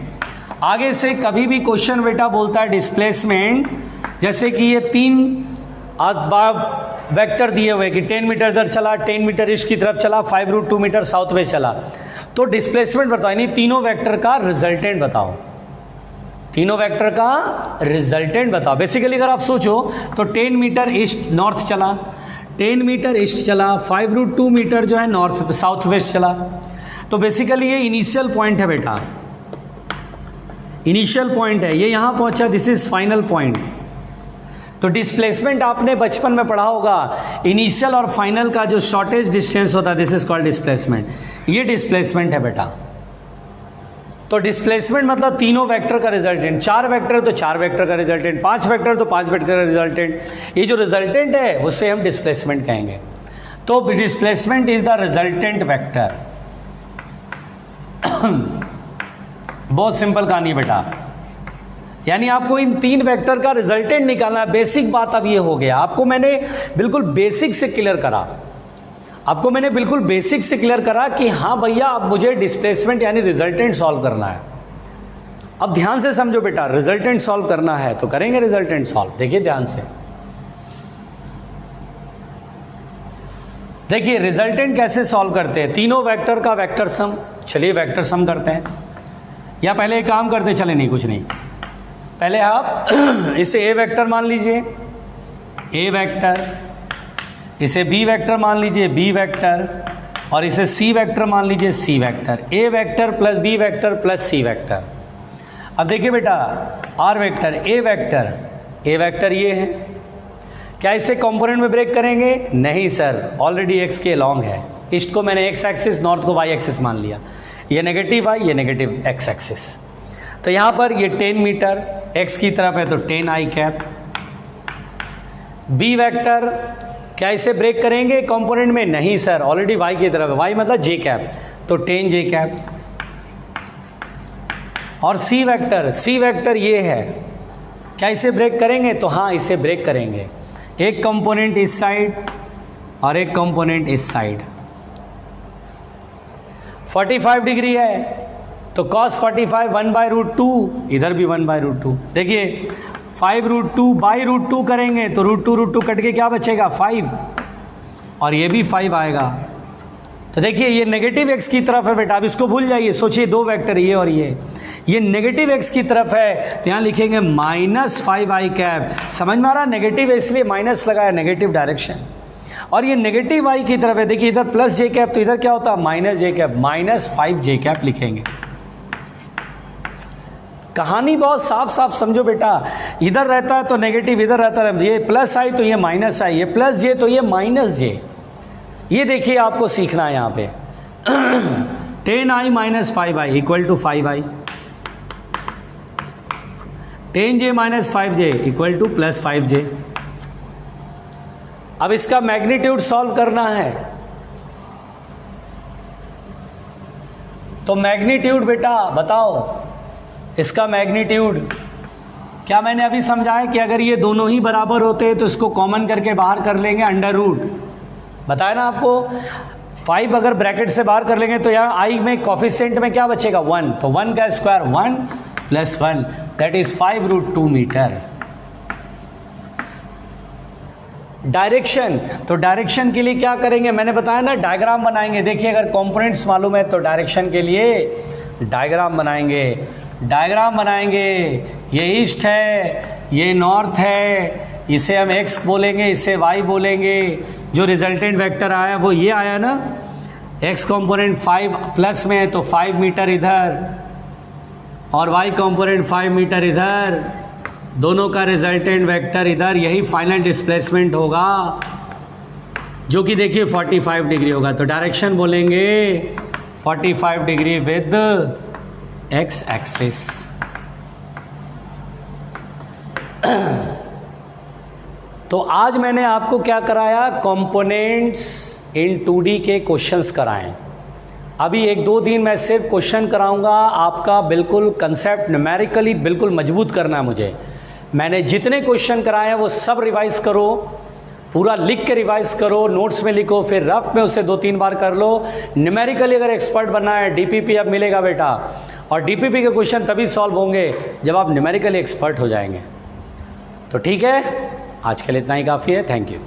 आगे से कभी भी क्वेश्चन बेटा बोलता है डिस्प्लेसमेंट, जैसे कि ये 3 वेक्टर दिए हुए कि 10 मीटर इधर चला, 10 मीटर ईस्ट की तरफ चला, 5√2 मीटर साउथ वेस्ट चला, तो डिस्प्लेसमेंट बताओ, यानी तीनों वेक्टर का रिजल्टेंट बताओ, तीनों वेक्टर का रिजल्टेंट बताओ। बेसिकली अगर आप सोचो तो 10 मीटर ईस्ट नॉर्थ चला, 10 मीटर ईस्ट चला, 5√2 मीटर जो है नॉर्थ साउथ वेस्ट चला। तो बेसिकली ये इनिशियल पॉइंट है बेटा, इनिशियल पॉइंट है, ये यहाँ पहुँचा, दिस इज फाइनल पॉइंट। तो डिस्प्लेसमेंट आपने बचपन में पढ़ा होगा, इनिशियल और फाइनल का जो शॉर्टेज डिस्टेंस होता है, दिस इज कॉल्ड डिस्प्लेसमेंट। ये डिस्प्लेसमेंट है बेटा। तो डिस्प्लेसमेंट मतलब तीनों वेक्टर का रिजल्टेंट, 4 वेक्टर तो 4 वेक्टर का रिजल्टेंट, 5 वेक्टर तो 5 वेक्टर का रिजल्टेंट। ये जो रिजल्टेंट है उसे हम डिस्प्लेसमेंट कहेंगे। तो displacement is the resultant vector. बहुत सिंपल कहानी है बेटा, यानी आपको इन 3 वेक्टर का रिजल्टेंट निकालना है। बेसिक बात अब ये हो गया, आपको मैंने बिल्कुल बेसिक से क्लियर करा, आपको मैंने बिल्कुल बेसिक से क्लियर करा कि हाँ भैया अब मुझे डिस्प्लेसमेंट यानी रिजल्टेंट सॉल्व करना है। अब ध्यान से समझो बेटा, रिजल्टेंट सॉल्व करना है तो करेंगे रिजल्टेंट सॉल्व। देखिए ध्यान से, देखिए रिजल्टेंट कैसे सॉल्व करते हैं, तीनों वेक्टर का वेक्टर सम। चलिए वेक्टर सम करते हैं, या पहले एक काम करते, चले नहीं कुछ नहीं, पहले आप इसे ए वेक्टर मान लीजिए, ए वेक्टर, इसे बी वेक्टर मान लीजिए, बी वेक्टर, और इसे सी वेक्टर मान लीजिए, C vector. A vector plus B vector plus C vector. अब देखिए बेटा, R vector, A vector, A vector ये है, क्या इसे कंपोनेंट में ब्रेक करेंगे? नहीं सर, ऑलरेडी एक्स के लॉन्ग है। ईस्ट को मैंने एक्स एक्सिस, नॉर्थ को वाई एक्सिस मान लिया, ये नेगेटिव वाई, ये नेगेटिव एक्स एक्सिस। तो यहाँ पर ये 10 मीटर x की तरफ है तो 10 i कैप। बी वेक्टर, क्या इसे ब्रेक करेंगे कंपोनेंट में? नहीं सर, ऑलरेडी y की तरफ है, y मतलब j कैप, तो 10 j कैप। और सी वेक्टर ये है, क्या इसे ब्रेक करेंगे? तो हाँ, इसे ब्रेक करेंगे। एक कंपोनेंट इस साइड और एक कंपोनेंट इस साइड। 45 डिग्री है तो cos 45 1/√2, इधर भी 1/√2। देखिए 5√2/√2 करेंगे तो √2 कट के क्या बचेगा? 5, और ये भी 5 आएगा। तो देखिए ये नेगेटिव एक्स की तरफ है बेटा, अब इसको भूल जाइए, सोचिए दो वेक्टर ये और ये नेगेटिव एक्स की तरफ है, तो यहाँ लिखेंगे -5i कैप। समझ में आ रहा है? नेगेटिव है इसलिए माइनस लगा है, नेगेटिव डायरेक्शन। और ये नेगेटिव आई की तरफ है, देखिए इधर प्लस जे कैप, तो इधर क्या होता है -j कैप, -5j कैप लिखेंगे। कहानी बहुत साफ साफ समझो बेटा, इधर रहता है तो नेगेटिव, इधर रहता है, ये प्लस आई तो ये माइनस आई, ये प्लस जे तो ये माइनस जे। ये देखिए आपको सीखना है यहाँ पे 10i - 5i equal to 5i, 10j - 5j equal to +5j। अब इसका मैग्नीट्यूड सॉल्व करना है, तो मैग्नीट्यूड बेटा बताओ इसका मैग्नीट्यूड। क्या मैंने अभी समझाया कि अगर ये दोनों ही बराबर होते हैं तो इसको कॉमन करके बाहर कर लेंगे √। बताया ना आपको, 5 अगर ब्रैकेट से बाहर कर लेंगे तो यहाँ आई में कॉफिशिएंट में क्या बचेगा 1, तो 1 का square 1 + 1 that is 5√2 metre. Direction, तो डायरेक्शन के लिए क्या करेंगे, मैंने बताया ना डायग्राम बनाएंगे। देखिए अगर कंपोनेंट्स मालूम है तो डायरेक्शन के लिए डायग्राम बनाएंगे। डायग्राम बनाएंगे, ये ईस्ट है, ये नॉर्थ है, इसे हम x बोलेंगे, इसे y बोलेंगे। जो रिजल्टेंट वेक्टर आया वो ये आया ना, x कंपोनेंट 5 प्लस में है तो 5 मीटर इधर और y कंपोनेंट 5 मीटर इधर, दोनों का रिजल्टेंट वेक्टर इधर, यही फाइनल डिस्प्लेसमेंट होगा जो कि देखिए 45 डिग्री होगा। तो डायरेक्शन बोलेंगे 45 डिग्री विद x एक्सिस। तो आज मैंने आपको क्या कराया, कंपोनेंट्स इन 2D के क्वेश्चंस कराएं। अभी 1-2 दिन मैं सिर्फ क्वेश्चन कराऊंगा, आपका बिल्कुल कंसेप्ट न्यूमेरिकली बिल्कुल मजबूत करना है मुझे। मैंने जितने क्वेश्चन कराए हैं वो सब रिवाइज करो, पूरा लिख के रिवाइज करो, नोट्स में लिखो, फिर रफ में उसे 2-3 बार कर लो। न्यूमेरिकली अगर एक्सपर्ट बनना है, डीपीपी अब मिलेगा बेटा, और डीपीपी के क्वेश्चन तभी सॉल्व होंगे जब आप न्यूमेरिकली एक्सपर्ट हो जाएंगे। तो ठीक है, आज के लिए इतना ही काफ़ी है। Thank you.